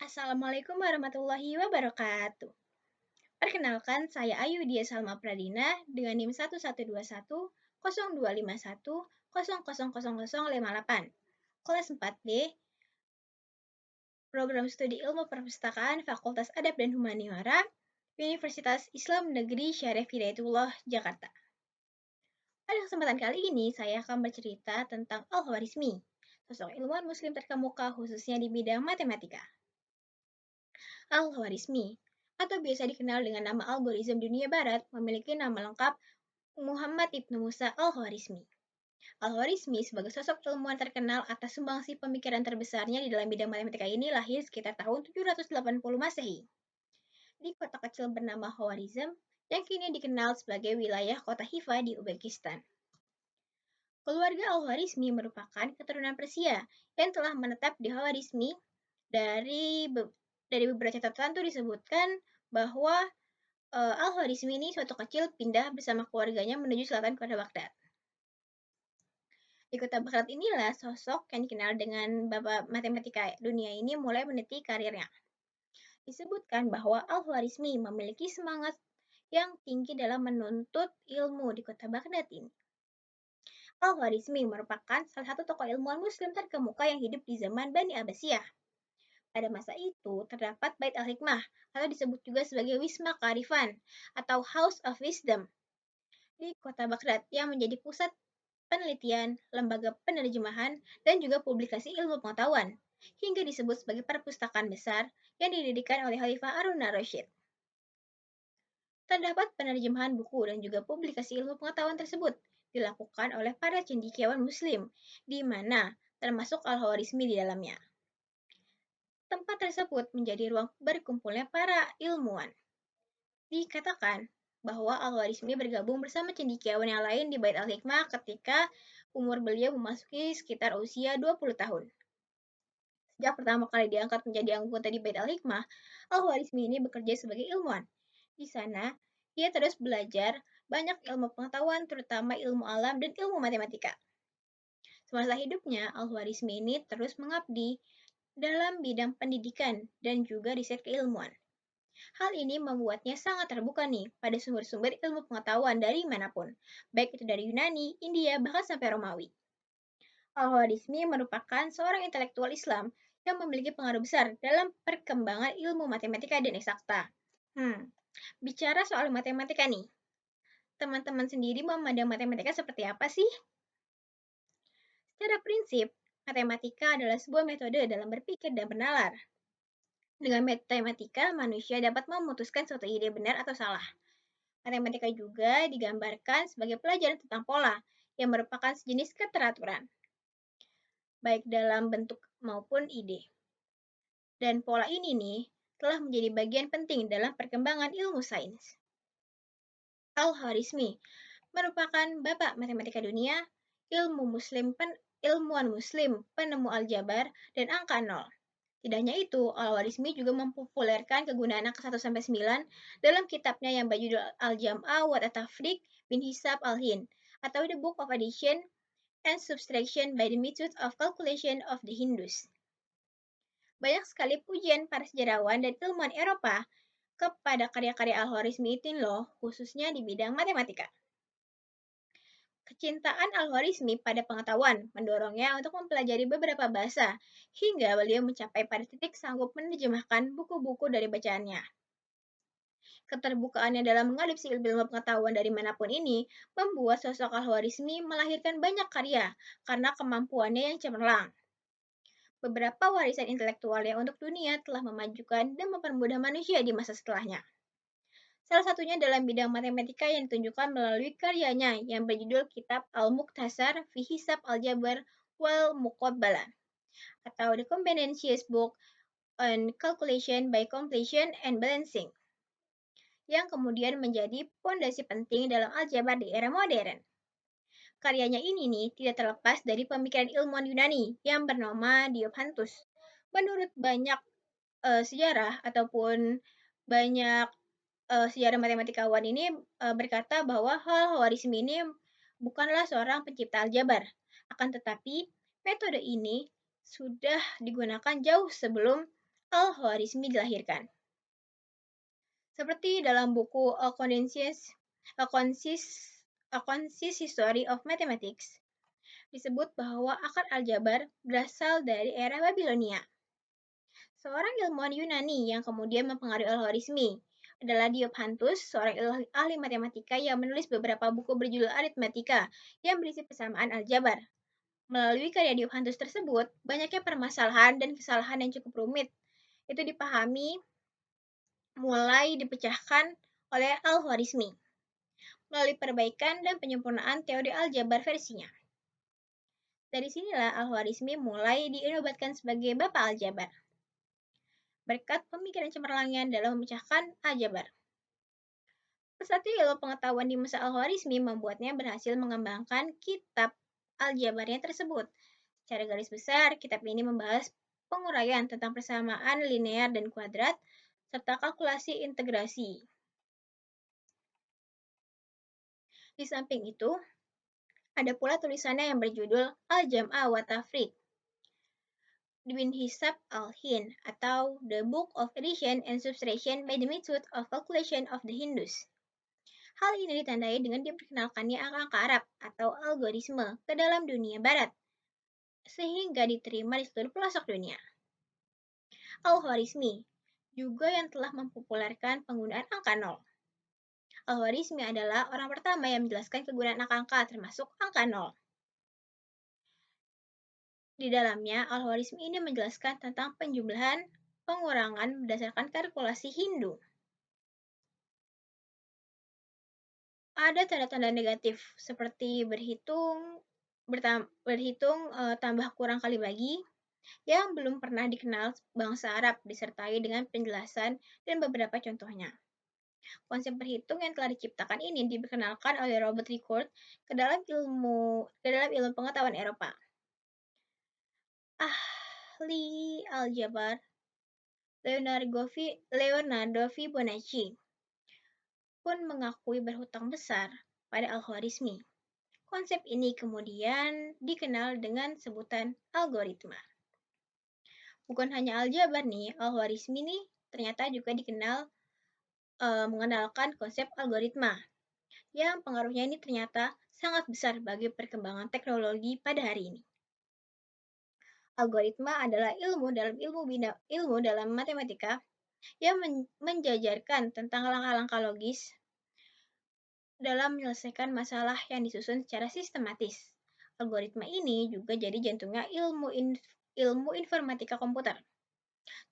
Assalamualaikum warahmatullahi wabarakatuh. Perkenalkan, saya Ayu Dia Salma Pradina dengan NIM 1121 0251 000058. Kelas 4D, Program Studi Ilmu Perpustakaan Fakultas Adab dan Humaniora, Universitas Islam Negeri Syarif Hidayatullah, Jakarta. Pada kesempatan kali ini, saya akan bercerita tentang Al-Khwarizmi, sosok ilmuwan muslim terkemuka khususnya di bidang matematika. Al-Khwarizmi, atau biasa dikenal dengan nama algoritma dunia barat, memiliki nama lengkap Muhammad Ibnu Musa Al-Khwarizmi. Al-Khwarizmi sebagai sosok ilmuwan terkenal atas sumbangsi pemikiran terbesarnya di dalam bidang matematika ini lahir sekitar tahun 780 Masehi di kota kecil bernama Khwarizm yang kini dikenal sebagai wilayah kota Hifa di Uzbekistan. Keluarga Al-Khwarizmi merupakan keturunan Persia yang telah menetap di Khwarizmi. Dari beberapa catatan itu disebutkan bahwa Al-Khwarizmi ini suatu kecil pindah bersama keluarganya menuju selatan kota Baghdad. Di kota Baghdad inilah sosok yang dikenal dengan bapak matematika dunia ini mulai meniti karirnya. Disebutkan bahwa Al-Khwarizmi memiliki semangat yang tinggi dalam menuntut ilmu di kota Baghdad ini. Al-Khwarizmi merupakan salah satu tokoh ilmuwan muslim terkemuka yang hidup di zaman Bani Abbasiyah. Pada masa itu, terdapat Bait al-Hikmah, atau disebut juga sebagai Wisma Kearifan, atau House of Wisdom, di kota Baghdad yang menjadi pusat penelitian, lembaga penerjemahan, dan juga publikasi ilmu pengetahuan, hingga disebut sebagai perpustakaan besar yang didirikan oleh Khalifah Harun ar-Rasyid. Terdapat penerjemahan buku dan juga publikasi ilmu pengetahuan tersebut dilakukan oleh para cendekiawan muslim, di mana termasuk Al-Khwarizmi di dalamnya. Tempat tersebut menjadi ruang berkumpulnya para ilmuwan. Dikatakan bahwa Al-Khwarizmi bergabung bersama cendekiawan yang lain di Bait al-Hikmah ketika umur beliau memasuki sekitar usia 20 tahun. Sejak pertama kali diangkat menjadi anggota di Bait al-Hikmah, Al-Khwarizmi ini bekerja sebagai ilmuwan. Di sana, ia terus belajar banyak ilmu pengetahuan, terutama ilmu alam dan ilmu matematika. Semasa hidupnya, Al-Khwarizmi ini terus mengabdi dalam bidang pendidikan dan juga riset keilmuan. Hal ini membuatnya sangat terbuka nih pada sumber-sumber ilmu pengetahuan dari manapun, baik itu dari Yunani, India, bahkan sampai Romawi. Al-Khwarizmi merupakan seorang intelektual Islam yang memiliki pengaruh besar dalam perkembangan ilmu matematika dan eksakta. Bicara soal matematika nih, teman-teman sendiri memandang matematika seperti apa sih? Secara prinsip, matematika adalah sebuah metode dalam berpikir dan bernalar. Dengan matematika, manusia dapat memutuskan suatu ide benar atau salah. Matematika juga digambarkan sebagai pelajaran tentang pola, yang merupakan sejenis keteraturan, baik dalam bentuk maupun ide. Dan pola ini nih telah menjadi bagian penting dalam perkembangan ilmu sains. Al-Khwarizmi merupakan bapak matematika dunia, ilmuwan muslim, penemu aljabar, dan angka nol. Tidak hanya itu, Al-Khwarizmi juga mempopulerkan kegunaan angka 1-9 dalam kitabnya yang berjudul Al-Jam'a wa Tafriq bin Hisab al-Hind, atau The Book of Addition and Subtraction by the Method of Calculation of the Hindus. Banyak sekali pujian para sejarawan dan ilmuwan Eropa kepada karya-karya Al-Khwarizmi itu loh, khususnya di bidang matematika. Kecintaan Al-Khwarizmi pada pengetahuan mendorongnya untuk mempelajari beberapa bahasa, hingga beliau mencapai pada titik sanggup menerjemahkan buku-buku dari bacaannya. Keterbukaannya dalam mengadopsi ilmu pengetahuan dari manapun ini membuat sosok Al-Khwarizmi melahirkan banyak karya karena kemampuannya yang cemerlang. Beberapa warisan intelektualnya untuk dunia telah memajukan dan mempermudah manusia di masa setelahnya. Salah satunya dalam bidang matematika yang ditunjukkan melalui karyanya yang berjudul Kitab Al-Mukhtasar fi Hisab Al-Jabr wal Muqabbalah, atau The Comprehensive Book on Calculation by Completion and Balancing, yang kemudian menjadi pondasi penting dalam aljabar di era modern. Karyanya ini nih tidak terlepas dari pemikiran ilmuwan Yunani yang bernama Diophantus. Menurut banyak sejarah ataupun banyak sejarah matematikawan ini berkata bahwa Al-Khwarizmi ini bukanlah seorang pencipta aljabar, akan tetapi metode ini sudah digunakan jauh sebelum Al-Khwarizmi dilahirkan. Seperti dalam buku A Concise History of Mathematics, disebut bahwa akar aljabar berasal dari era Babilonia. Seorang ilmuwan Yunani yang kemudian mempengaruhi Al-Khwarizmi adalah Diophantus, seorang ahli matematika yang menulis beberapa buku berjudul Arithmetica yang berisi persamaan aljabar. Melalui karya Diophantus tersebut, banyaknya permasalahan dan kesalahan yang cukup rumit itu dipahami mulai dipecahkan oleh Al-Khwarizmi melalui perbaikan dan penyempurnaan teori aljabar versinya. Dari sinilah Al-Khwarizmi mulai dinobatkan sebagai Bapak Aljabar, berkat pemikiran cemerlangnya dalam memecahkan aljabar. Pesatnya ilmu pengetahuan di masa Al-Khwarizmi membuatnya berhasil mengembangkan kitab aljabarnya tersebut. Secara garis besar, kitab ini membahas penguraian tentang persamaan linear dan kuadrat, serta kalkulasi integrasi. Di samping itu, ada pula tulisannya yang berjudul Al-Jam'a wa Tafriq bin Hisab al-Hind atau The Book of Addition and Subtraction by the Method of Calculation of the Hindus. Hal ini ditandai dengan diperkenalkannya angka-angka Arab atau algoritme ke dalam dunia barat, sehingga diterima di seluruh pelosok dunia. Al-Khwarizmi juga yang telah mempopulerkan penggunaan angka nol. Al-Khwarizmi adalah orang pertama yang menjelaskan kegunaan angka-angka termasuk angka nol. Di dalamnya, Al-Khwarizmi ini menjelaskan tentang penjumlahan pengurangan berdasarkan kalkulasi Hindu. Ada tanda-tanda negatif seperti tambah kurang kali bagi yang belum pernah dikenal bangsa Arab disertai dengan penjelasan dan beberapa contohnya. Konsep berhitung yang telah diciptakan ini diperkenalkan oleh Robert Ricord ke dalam ilmu pengetahuan Eropa. Ahli aljabar Leonardo Fibonacci pun mengakui berhutang besar pada Al-Khwarizmi. Konsep ini kemudian dikenal dengan sebutan algoritma. Bukan hanya aljabar nih, Al-Khwarizmi nih ternyata juga dikenal mengenalkan konsep algoritma yang pengaruhnya ini ternyata sangat besar bagi perkembangan teknologi pada hari ini. Algoritma adalah ilmu dalam matematika yang menjajarkan tentang langkah-langkah logis dalam menyelesaikan masalah yang disusun secara sistematis. Algoritma ini juga jadi jantungnya ilmu informatika komputer.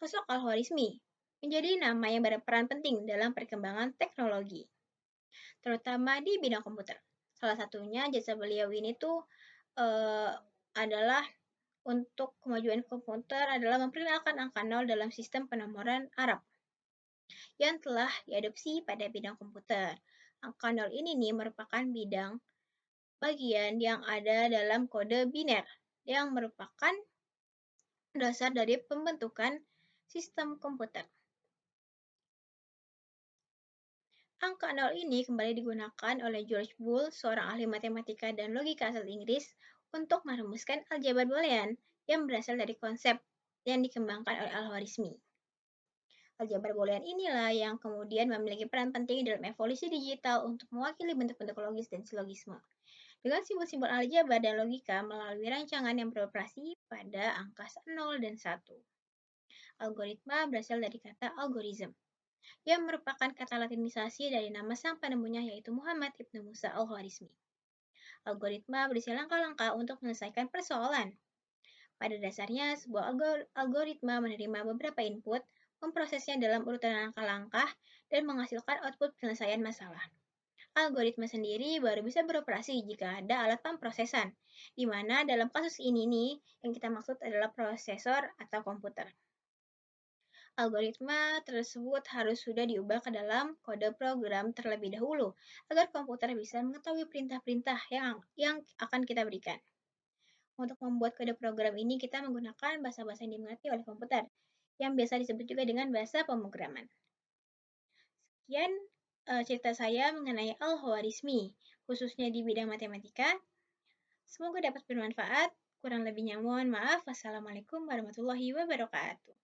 Sosok Al-Khwarizmi menjadi nama yang berperan penting dalam perkembangan teknologi, terutama di bidang komputer. Salah satunya jasa beliau ini tuh adalah untuk kemajuan komputer adalah memperkenalkan angka nol dalam sistem penomoran Arab yang telah diadopsi pada bidang komputer. Angka nol ini nih merupakan bagian yang ada dalam kode biner yang merupakan dasar dari pembentukan sistem komputer. Angka nol ini kembali digunakan oleh George Boole, seorang ahli matematika dan logika asal Inggris, untuk merumuskan aljabar boolean yang berasal dari konsep yang dikembangkan oleh Al-Khwarizmi. Aljabar boolean inilah yang kemudian memiliki peran penting dalam evolusi digital untuk mewakili bentuk-bentuk logis dan silogisme. Dengan simbol-simbol aljabar dan logika melalui rancangan yang beroperasi pada angka 0 dan 1. Algoritma berasal dari kata algorithm, yang merupakan kata latinisasi dari nama sang penemunya yaitu Muhammad Ibnu Musa Al-Khwarizmi. Algoritma berisi langkah-langkah untuk menyelesaikan persoalan. Pada dasarnya, sebuah algoritma menerima beberapa input, memprosesnya dalam urutan langkah-langkah, dan menghasilkan output penyelesaian masalah. Algoritma sendiri baru bisa beroperasi jika ada alat pemrosesan, di mana dalam kasus ini nih, yang kita maksud adalah prosesor atau komputer. Algoritma tersebut harus sudah diubah ke dalam kode program terlebih dahulu, agar komputer bisa mengetahui perintah-perintah yang akan kita berikan. Untuk membuat kode program ini, kita menggunakan bahasa-bahasa yang dimengerti oleh komputer, yang biasa disebut juga dengan bahasa pemrograman. Sekian cerita saya mengenai Al-Khwarizmi, khususnya di bidang matematika. Semoga dapat bermanfaat. Kurang lebihnya mohon maaf. Wassalamualaikum warahmatullahi wabarakatuh.